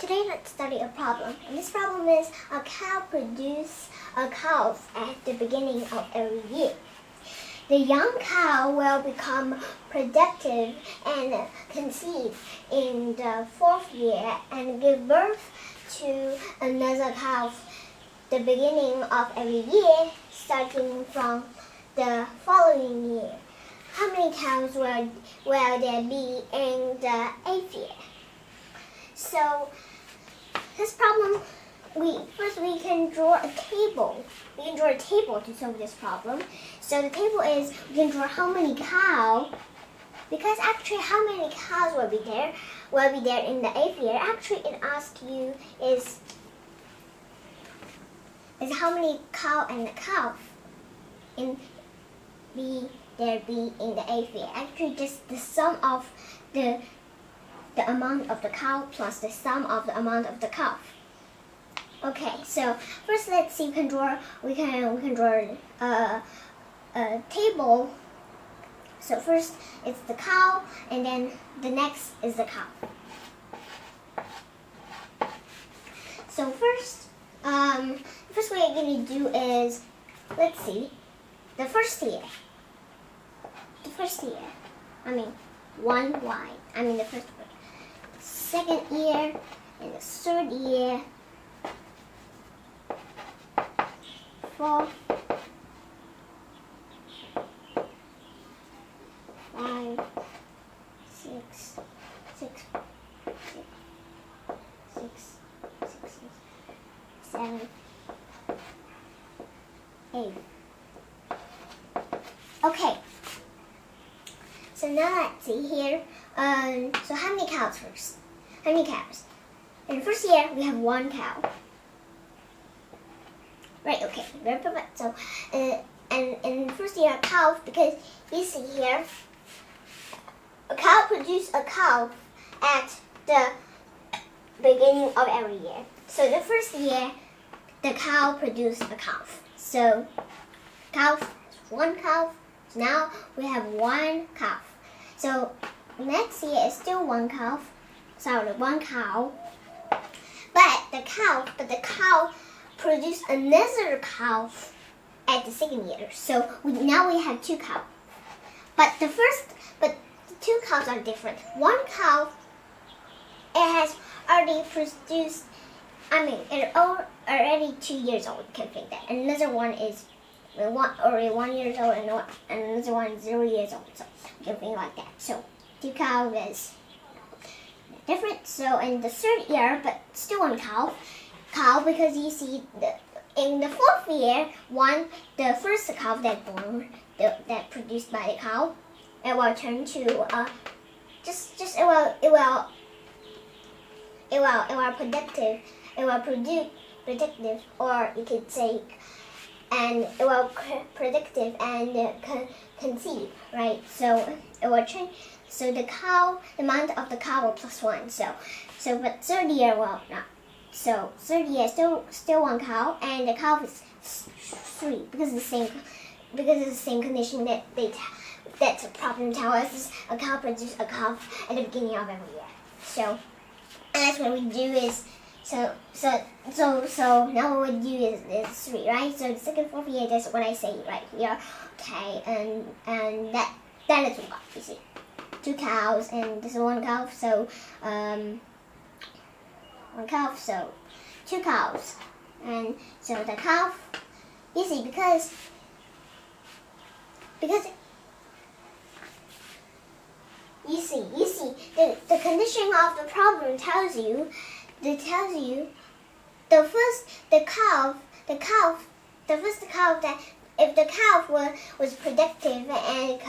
today let's study a problem. And this problem is a cow produces a calf at the beginning of every year. The young cow will become productive and conceive in the fourth year and give birth to another calf the beginning of every year, starting from the following year. How many cows will there be in the 8th year? So this problem, first we can draw a table. We can draw a table to solve this problem. So the table is, we can draw how many cows, because actually how many cows will be there in the 8th year. Actually it asks you is how many cow and the calf there be in the 8th year. Actually just the sum of the amount of the cow plus the sum of the amount of the calf. Okay, so first let's see, we can draw a table. So first it's the cow, and then the next is the calf. So first what you're going to do is, let's see, the first year, I mean the first one. Second year and the third year, fourth, 5, 6, 7, 8. Okay. So now let's see here. So how many cows first? How many cows? In the first year, we have 1 cow. Right, okay. Very perfect. So, and in the first year, a calf, because you see here, a cow produces a calf at the beginning of every year. So the first year, the cow produced a calf. So, calf is 1 calf. So now we have 1 calf. So next year is still 1 calf. Sorry, 1 cow. But the cow produced another calf at the second year. So now we have 2 cows. But the 2 cows are different. 1 cow, it has already produced, it's already 2 years old, you can think that. And another one is already 1 year old, and another one is 0 years old. So you can think like that. So 2 cows is different. So in the 3rd year, but still 1 cow, because you see in the 4th year, the first cow that produced by the cow, it will turn to productive, or you could say, and it will productive and conceive, right? So it will change. So the amount of the cow will +1. But 3rd year will not. So 3rd year still 1 cow, and the calf is 3 because it's the same condition that the problem tells us is a cow produces a calf at the beginning of every year. So and that's what we do is so now what we do is 3, right? So the 2nd, 4th year, that's what I say right here. Okay, and that is what you see. 2 cows, and this is 1 calf, so 1 calf, so 2 cows. And so the calf, easy because you see the condition of the problem tells you the first calf that if the calf was productive and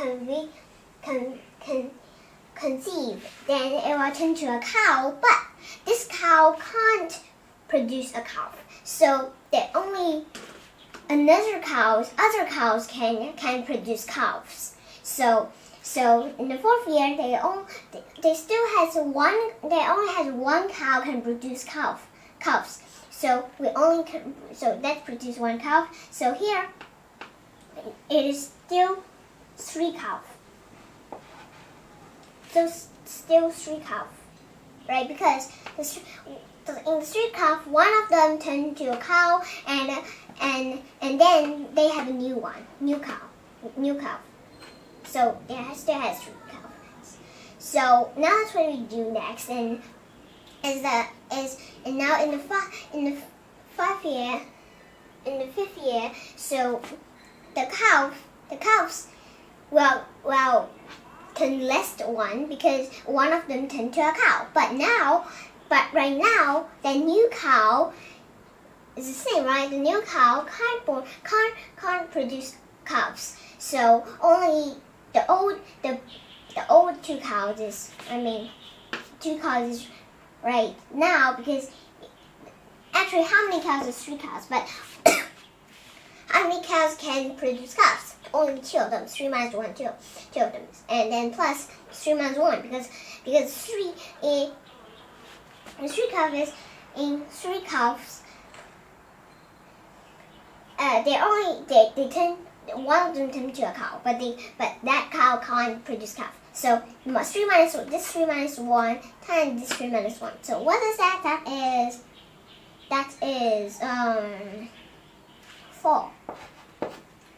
conceive, then it will turn to a cow. But this cow can't produce a calf, so that only other cows can produce calves. So in the 4th year, they only has 1 cow can produce calves. So that produce 1 calf. So here it is still 3 cows. So still 3 cows. right? Because in the street calf, one of them turned into a cow, and then they have a new cow. So they still has street calves. So now that's what we do next, and now in the fifth year, so the calves well can less one because one of them turned to a cow. But right now the new cow is the same, right? The new cow can't produce calves. So only the old two cows is right now, because actually how many cows is 3 cows, but how many cows can produce calves? Only 2 of them. 3 minus 1, 2 of them, and then plus 3 minus 1 because 3 calves they turn, one of them turn to a cow, but that cow can't produce calf. So you must 3 minus 1, this 3 minus 1 times this 3 minus 1. So what is that? That is 4.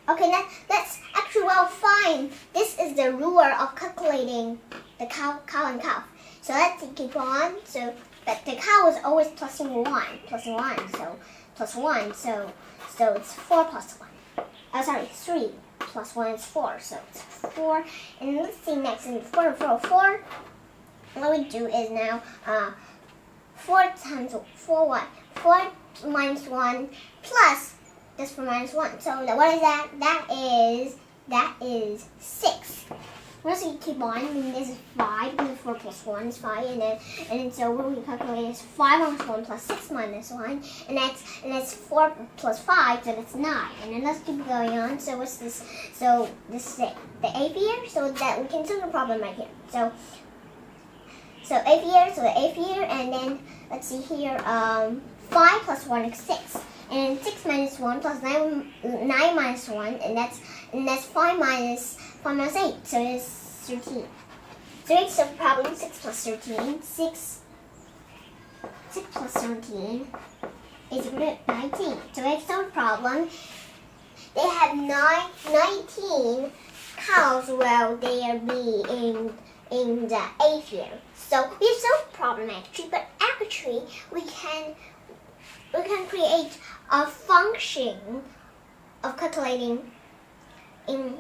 Okay, that's actually fine. This is the rule of calculating the cow and calf. So let's keep on. So, but the cow is always plus 1. So plus 1. So it's 4 plus 1. Oh, sorry, 3 plus 1 is 4. So it's 4. And let's see next. In 4. What we do is now 4 times 4 what? 4 minus 1 plus this 4 minus 1. So what is that? That is 6. Once we keep on, and this is 5, because 4 plus 1 is 5, and then so when we calculate it's 5 minus 1 plus 6 minus 1, and that's 4 plus 5, so that's 9. And then let's keep going on. So what's this? So this is the 8th year, so that we can solve the problem right here. So 8th year, so the 8th year, and then let's see here, 5 plus 1 is 6. And 6 minus 1 plus 9 minus 1, and that's 5 minus 8, so it's 13. So it's a problem. 6 plus 13. 6 plus 13 is equal to 19. So it's a problem. They have 19 cows while they are in the 8th year. So it's so problem actually, but actually we can create a function of calculating in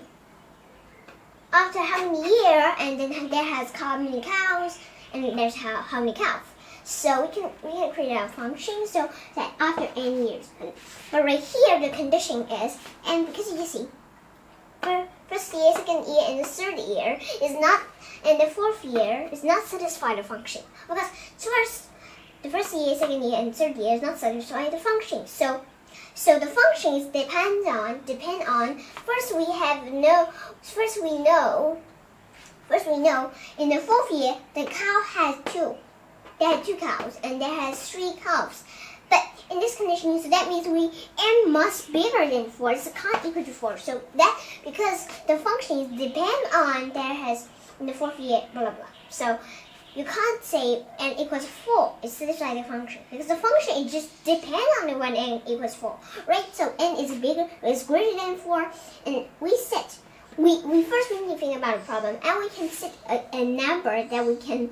after how many years, and then there has how many cows, and there's how many calves. So we can create a function so that after n years. But right here the condition is, and because you see, for first year, second year, and the third year is not, and the 4th year is not satisfy the function, because the first year, second year, and third year is not satisfying the function. So the functions depend on first we know in the 4th year the cow has 2. They had 2 cows, and there has 3 calves. But in this condition, so that means n must bigger than 4. It's can't equal to 4. So that because the functions depend on there has in the 4th year blah blah blah. So you can't say n equals 4. It's satisfy the function because the function it just depends on when n equals 4, right? So n is greater than 4, and we set. We first need to think about a problem, and we can set a number that we can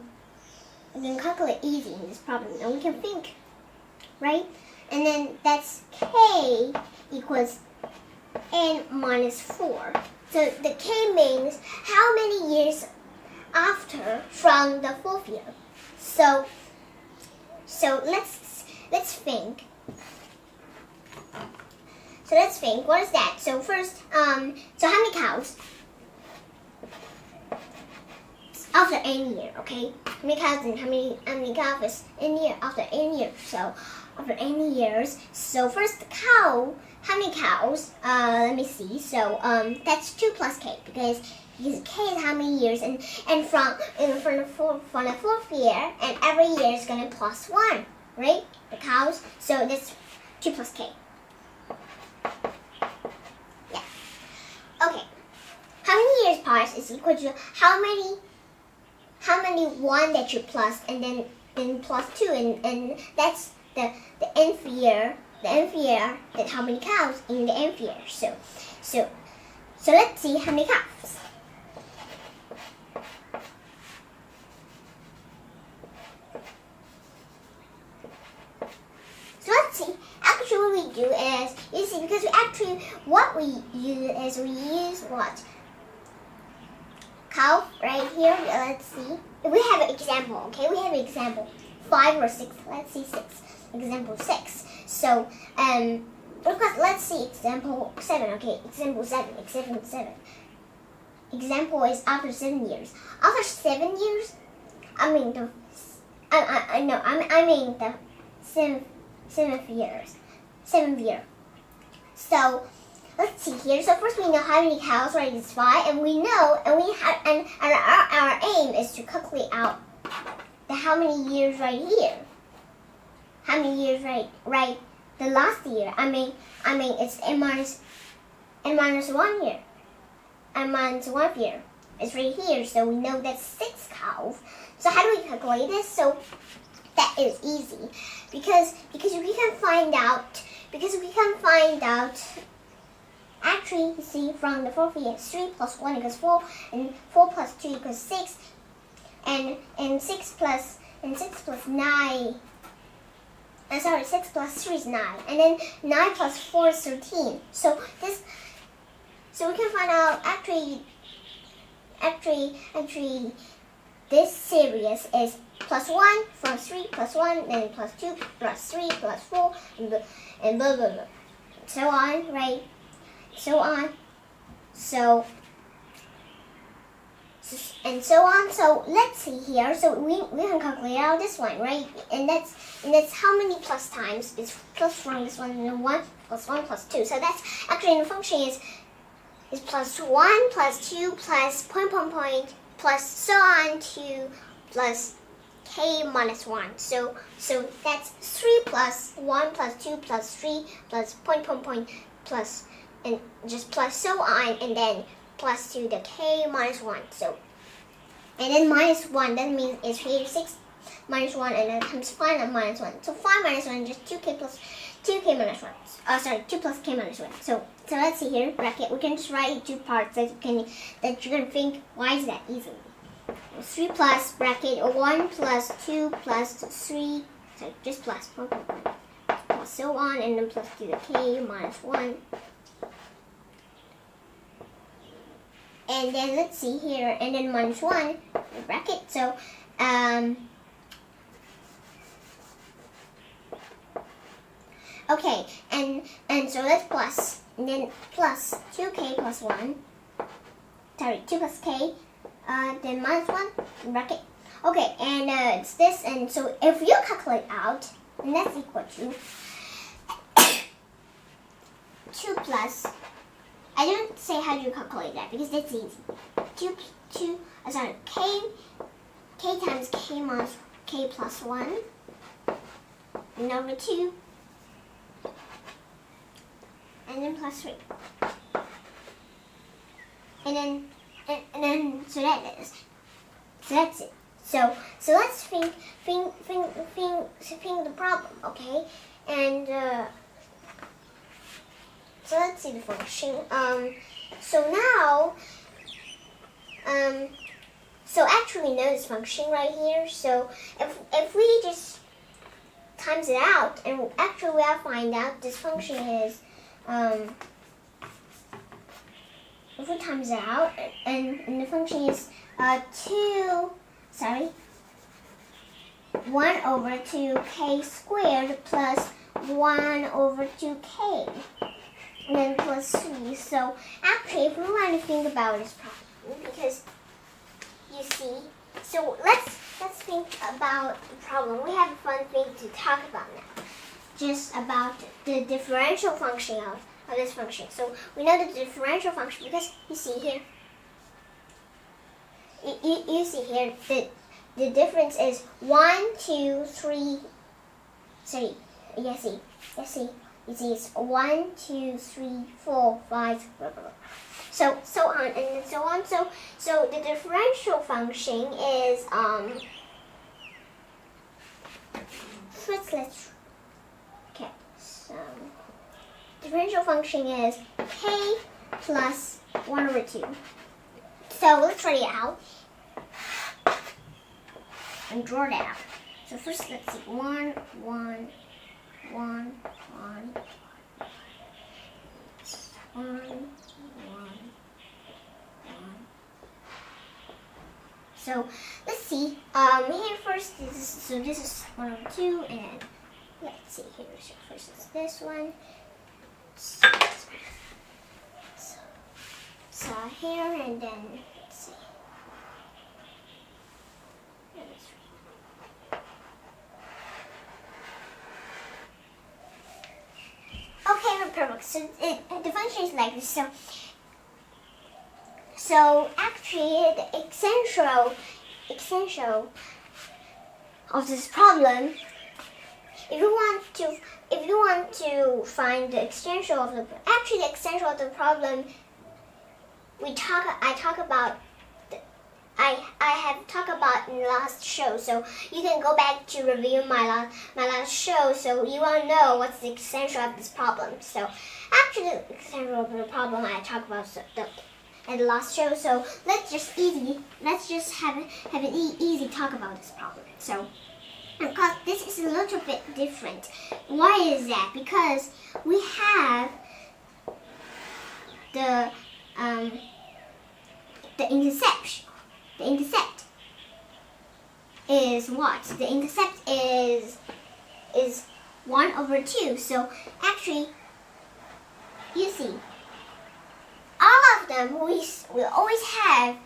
calculate easy in this problem, and we can think, right? And then that's k equals n minus 4. So the k means how many years after from the 4th year. So let's think. So let's think. What is that? So first, so how many cows after n year? Okay, how many cows and how many calves in year after n years? So after n years. So first the cow. How many cows? Let me see. So that's 2 plus k because k is how many years, and from the 4th year, and every year is gonna plus 1, right? The cows. So that's 2 plus k. Yeah. Okay. How many years passed is equal to how many 1 that you plus, and then then plus 2, and that's the nth year. The nth year, that how many cows in the nth year. So let's see how many cows. So let's see. Actually, what we do is, you see, because what we use is we use what? Cow right here. Let's see. We have an example. Okay, we have an example. 5 or 6. Let's see 6. Example 6. So because let's see example 7. Okay, example 7. Example 7. Example is after 7 years. After 7 years, I mean the seventh year. So let's see here. So first we know how many cows, right? It's 5, and we know, and our aim is to calculate out how many years right here. How many years right? The last year. I mean it's n minus 1 year. N minus 1 year. It's right here, so we know that's 6 cows. So how do we calculate this? So that is easy because we can find out. Actually, you see, from the 4th year, 3 plus 1 equals 4, and 4 plus 2 equals 6, and 6 plus 9. 6 plus 3 is 9, and then 9 plus 4 is 13. So we can find out actually this series is plus 1 plus 3 plus 1, then plus 2 plus 3 plus 4, and blah blah blah. So on, right? So on. So on. So let's see here. So we can calculate out this one, right? And that's how many plus times is plus from this one, and 1 plus 1 plus 2. So that's actually the function is plus 1 plus 2 plus point plus so on to plus k minus 1. So that's 3 plus 1 plus 2 plus 3 plus point plus, and just plus so on, and then plus to the k minus 1. So, and then minus 1, that means it's here 6 minus 1, and then comes 5 and minus 1. So 5 minus 1 is just 2k plus 2k minus 1. 2 plus k minus 1. So let's see here, bracket. We can just write it 2 parts that you can think, why is that easy? 3 plus bracket 1 plus 2 plus 3, so just plus so on, and then plus to the k minus 1. And then let's see here, and then minus 1 bracket. So okay, and so that's plus, and then plus 2k plus 1. Sorry, 2 plus k. Then minus 1 bracket. Okay, and it's this, and so if you calculate out, and that's equal to 2 plus. I don't say how you calculate that because that's easy. K times k minus k plus 1, and over 2, and then plus 3, and then so that's it. So let's think the problem, okay? And so let's see the function. So now, so actually we know this function right here. So if we just times it out, and actually we'll find out this function is, if we times it out, and the function is 1 over 2k squared plus 1 over 2k. And then plus 3. So actually, if we want to think about this problem, because you see, so let's think about the problem. We have a fun thing to talk about now, just about the differential function of this function. So we know the differential function because you see here, you see here that the difference is 1, 2, 3. Sorry, yes, see. You see, it's 1, 2, 3, 4, 5, blah, blah, blah. So on and so on. So the differential function is differential function is k plus 1 over 2. So let's write it out and draw that out. So first, let's see, 1, 1, 1, 1, 1, 1. So let's see. Here first, this is 1 over 2, and let's see here. So first is this one. So here, and then let's see. Okay, perfect. So the function is like this. So actually, the essential of this problem, if you want to find the essential of the essential of the problem, I have talked about in the last show, so you can go back to review my last show, so you will know what's the essential of this problem. So actually, the essential of the problem I talked about in the last show. So let's just have an easy talk about this problem. So because this is a little bit different. Why is that? Because we have the intercept. The intercept is what? The intercept is 1 over 2. So actually, you see, all of them we always have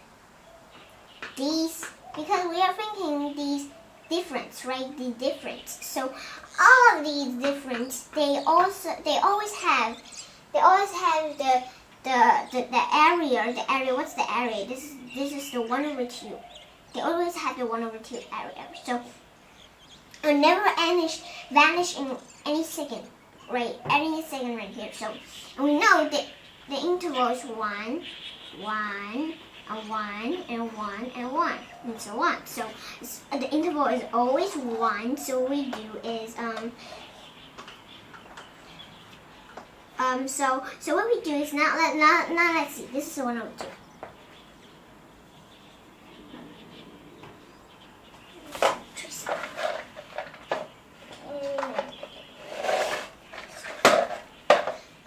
these, because we are thinking these difference, right? The difference. So all of these difference, they always have the area. The area. What's the area? This is the 1 over 2. They always have the 1 over 2 area. So it never vanish in any second, right? Any second right here. So and we know that the interval is 1, 1, and 1, and 1, and 1, and so on. So the interval is always 1. So what we do is so what we do is now let's see. This is 1 over 2.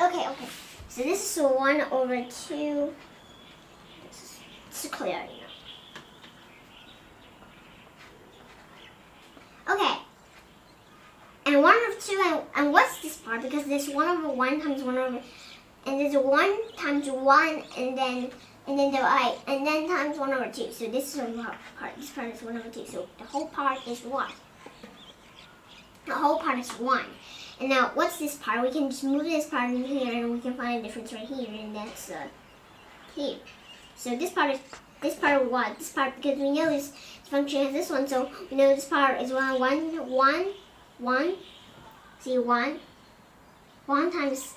Okay. So this is 1 over 2. This is clear, Okay. And 1 over 2, and what's this part? Because this 1 over 1 times 1 over, and there's a 1 times 1, and then divide, and then times 1 over 2. So this is a part. This part is 1 over 2. So the whole part is 1. The whole part is 1. And now, what's this part? We can just move this part in here, and we can find a difference right here, and that's here. So this part is what? This part, because we know this function has this one, so we know this part is 1. See, 1 times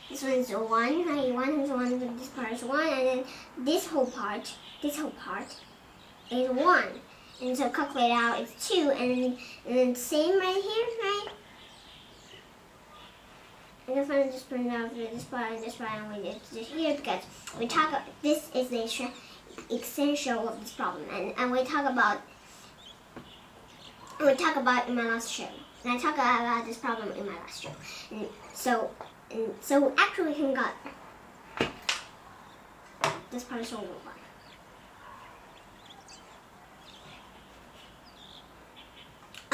this one is 1, right? 1 times 1, this part is 1, and then this whole part is 1. And so calculate out, it's 2, and then same right here, right? And then finally just print out this part and this part, and we just here because we talk about, this is the essential of this problem, and we talk about in my last show, and I talk about this problem in my last show, and so actually we can got this part is over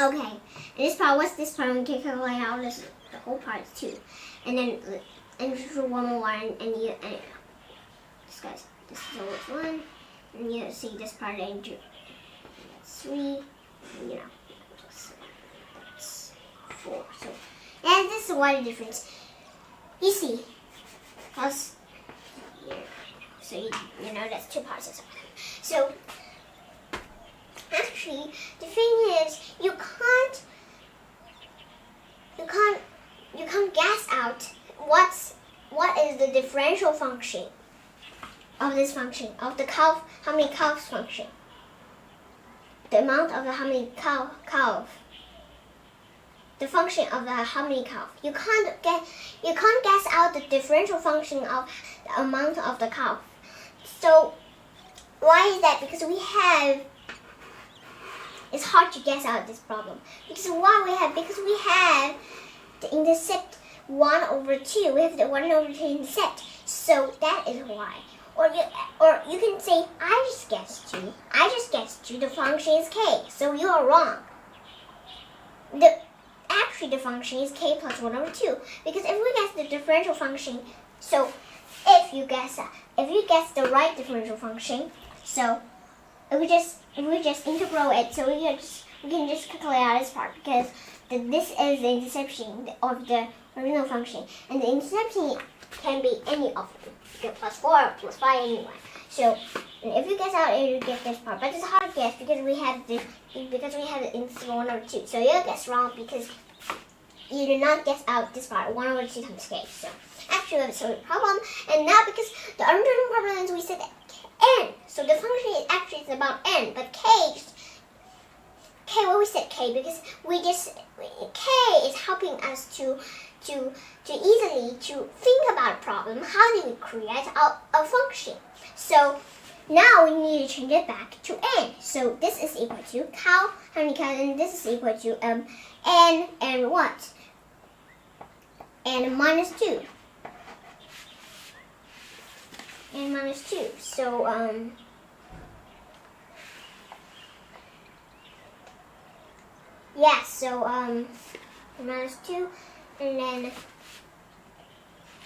1. Okay, and this part, what's this part? We can calculate out this. The whole part is 2, and then just do 1 more, and this is always 1, and you see this part and that's 3, and that's 4. So and this is why the difference. You see, because so you know that's 2 parts of something. So actually, the thing is, you can't guess out what is the differential function of this function, of the how many curves function. The amount of how many curve. the function of how many calves. You can't guess out the differential function of the amount of the calf. So why is that? Because it's hard to guess out this problem. Because we have the intercept 1/2. We have the 1/2 intercept. So that is why. Or you can say, I just guessed you. The function is k. So you are wrong. Actually the function is k plus 1/2. Because if we guess the differential function, so if you guess the right differential function, so if we just integral it, so we can just calculate out this part, because this is the interception of the original function, and the interception can be any of them. You get +4, +5, anyway. So if you guess out, you get this part, but it's a hard guess because we have the interval 1/2. So you guess wrong because you did not guess out this part 1/2 times k. So actually, we have solved the problem, and now because the underlying problem is we said n, so the function is actually about n, but k. Well, we said k because k is helping us to easily to think about a problem. How do we create a function? So now we need to change it back to n. So this is equal to how many cows, and this is equal to n and what? And -2. And -2. So yeah, so -2, and then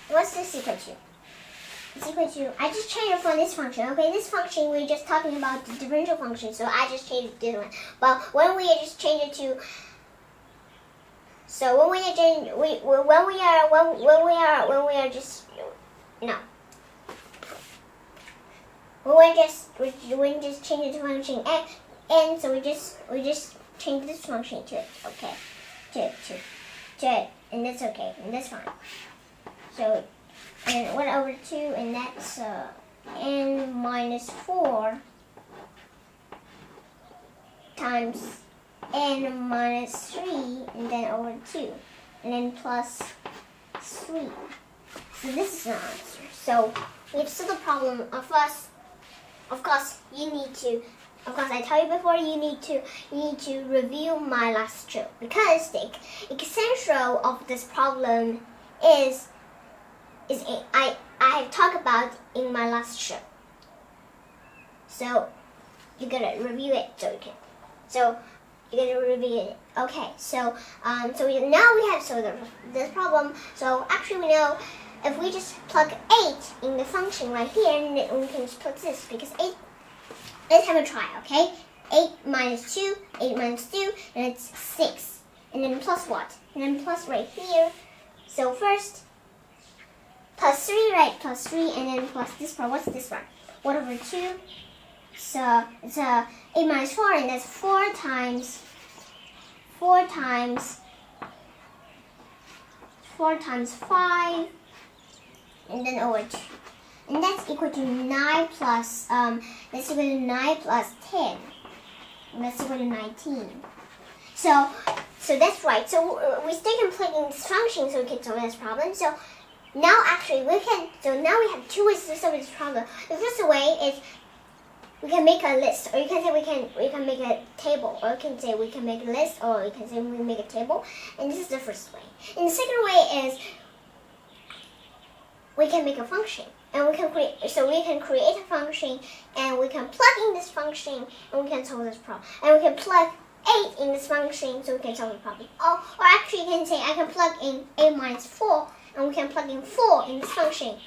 what's this equal to? It's equal to, I just changed it from this function. Okay, this function we're just talking about the differential function, so I just changed it to this one. But when we just change it to, so when we are just no. We just change it to function n, so we just change this function to it, okay, to it, and that's okay, and that's fine. So, and 1/2, and that's n -4 times n -3, and then over 2, and then plus 3. So this is our answer. So we have solved the problem. Of course, you need to. Of course, I tell you before, you need to review my last lecture, because the essential of this problem is I have talked about in my last lecture. So you gotta review it you gotta review it. Okay, so now we have solved this problem. So actually, we know if we just plug 8 in the function right here, and we can just put this, because 8. Let's have a try, okay? 8 minus 2, 8 minus 2, and it's 6. And then plus what? And then plus right here. So first, plus 3, right? Plus 3, and then plus this part. What's this part? 1/2. So it's 8 minus 4, and that's 4 times 5, and then over 2. And that's equal to 9 plus, that's equal to 9 plus 10. And that's equal to 19. So that's right. So we still can plug in this function so we can solve this problem. So now actually now we have 2 ways to solve this problem. The first way is we can make a list, or you can say we can make a table, or you can say we can make a list, or you can say we make a table. And this is the first way. And the second way is we can make a function. And we can create a function, and we can plug in this function, and we can solve this problem. And we can plug 8 in this function, so we can solve the problem. Or actually, you can say I can plug in 8 minus 4, and we can plug in 4 in this function.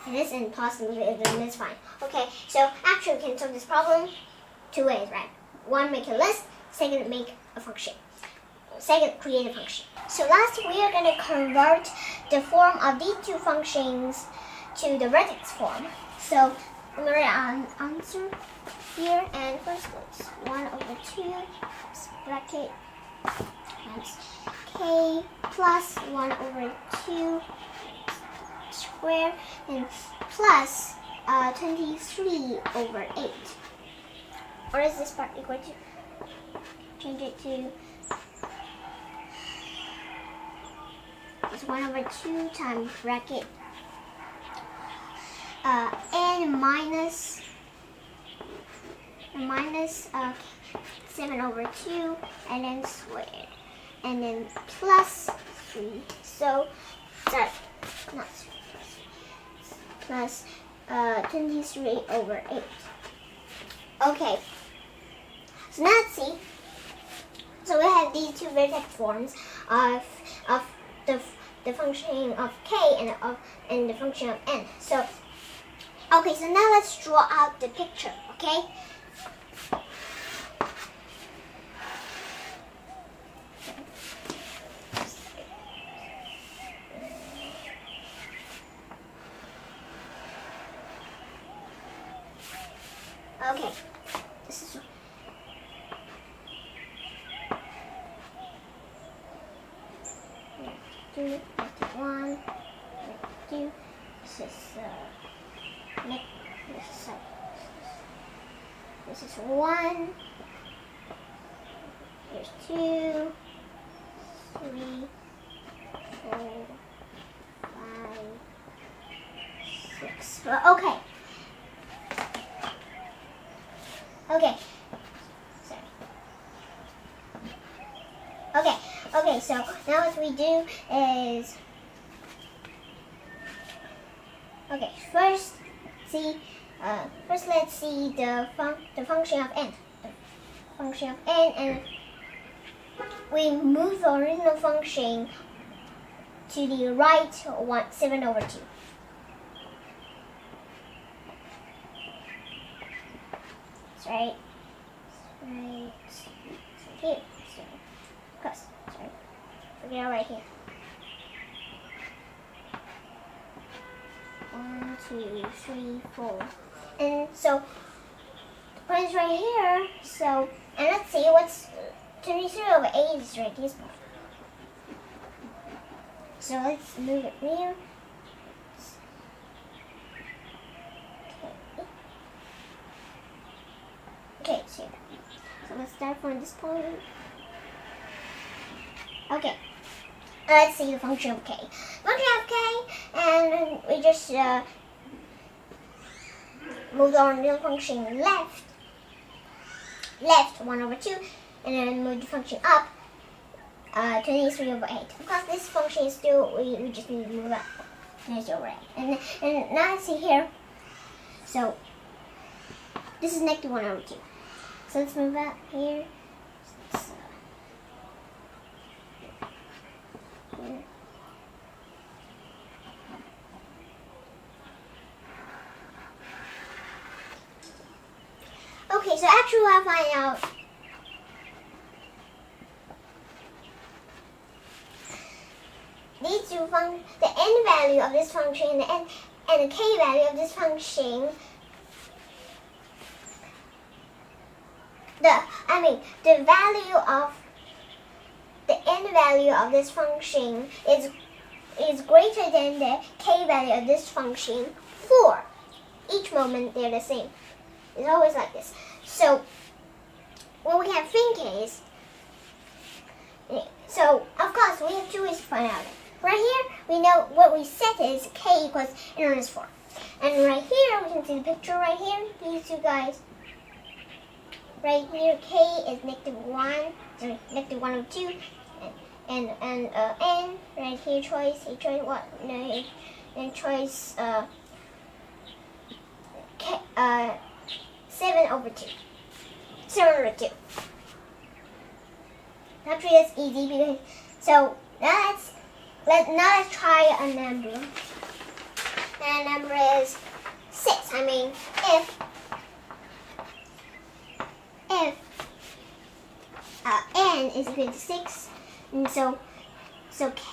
And this is impossible, then it's fine. Okay, so actually, we can solve this problem 2 ways, right? One, make a list. Second, make a function. Second, create a function. So last, we are going to convert the form of these 2 functions to the radix form. So I'm going to write answer here, and first it's 1/2 bracket times k plus 1/2 square, and plus 23/8. What is this part equal to? Change it to it's 1 over 2 times bracket n minus 7 over 2 and then squared and then plus 3. So sorry, not 3 plus 23 over 8. Okay, so now let's see. So we have these two vertex forms of the function of k and the function of n. So okay, so now let's draw out the picture. Okay. Okay, this is 2, 1, 2. This is 1. Here's 2, 3, 4, 5, 6. Well, okay. Okay. Sorry. Okay, so now what we do is first let's see the function of n. The function of n, and we move the original function to the right 7 over 2. Right here. So, cross. Sorry. Forget right here. 1, 2, 3, 4. And so the point is right here. So, and let's see what's 23 over 8 is right here. So let's move it here. Okay, so let's start from this point. Okay, let's see the function of k. Function of k, and we just move the original function left 1 over 2, and then move the function up 23 over 8. Of course, this function is still, we just need to move up 23 over 8. And now let's see here. So this is negative 1 over 2. So let's move up here. Here. Okay, so actually I'll find out these two the n value of this function and the k value of this function. The value of the n value of this function is greater than the k value of this function for each moment they're the same. It's always like this. So what we have to think is, so of course we have two ways to find out. Right here we know what we set is k equals n minus 4. And right here we can see the picture right here, these two guys. Right here, k is negative 1 over 2, and n right here choice what? No, and choice k 7 over 2. 7 over 2. Actually, that's easy because so now let's try a number. And the number is 6. I mean, if n is equal to 6, and so k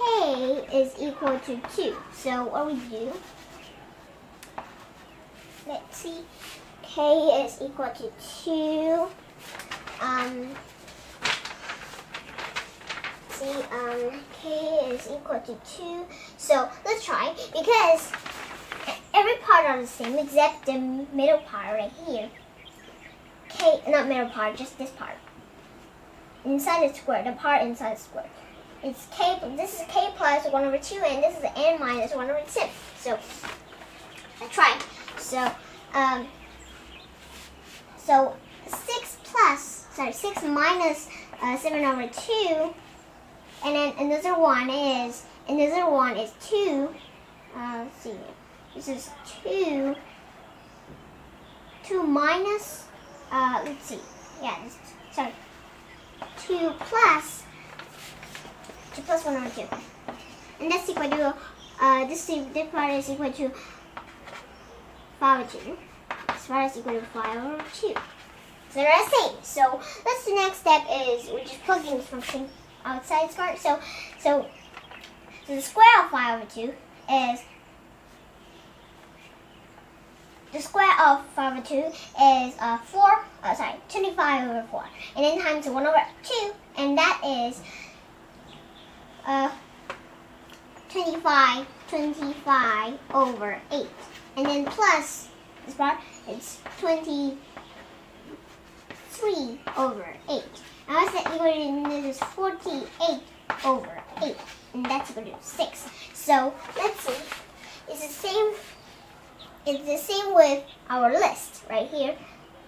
is equal to 2. So what we do? Let's see. K is equal to 2. K is equal to 2. So let's try, because every part are the same except the middle part right here. K, not middle part, just this part. Inside the square, the part inside the square. it's k. This is k plus 1 over 2, and this is n minus 1 over 6. So I try. So 6 minus 7 over 2, and then another one is 2. Let's see. This is 2 minus. Let's see. Yeah. 2 plus 1 over 2, and that's equal to this part is equal to 5 over 2. This part is equal to 5 over 2. So they're the same. So that's the next step is we just plug in this function outside this part. So the square of 5 over 2 is 25 over 4, and then times 1 over 2, and that is 25 over 8, and then plus this part, it's 23 over 8. Now what's that equal to? This is 48 over 8, and that's equal to 6. So let's see. It's the same with our list right here.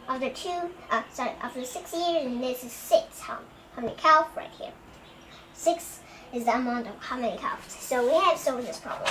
After 6 years, and this is 6. How many cows right here? 6 is the amount of how many cows. So we have solved this problem.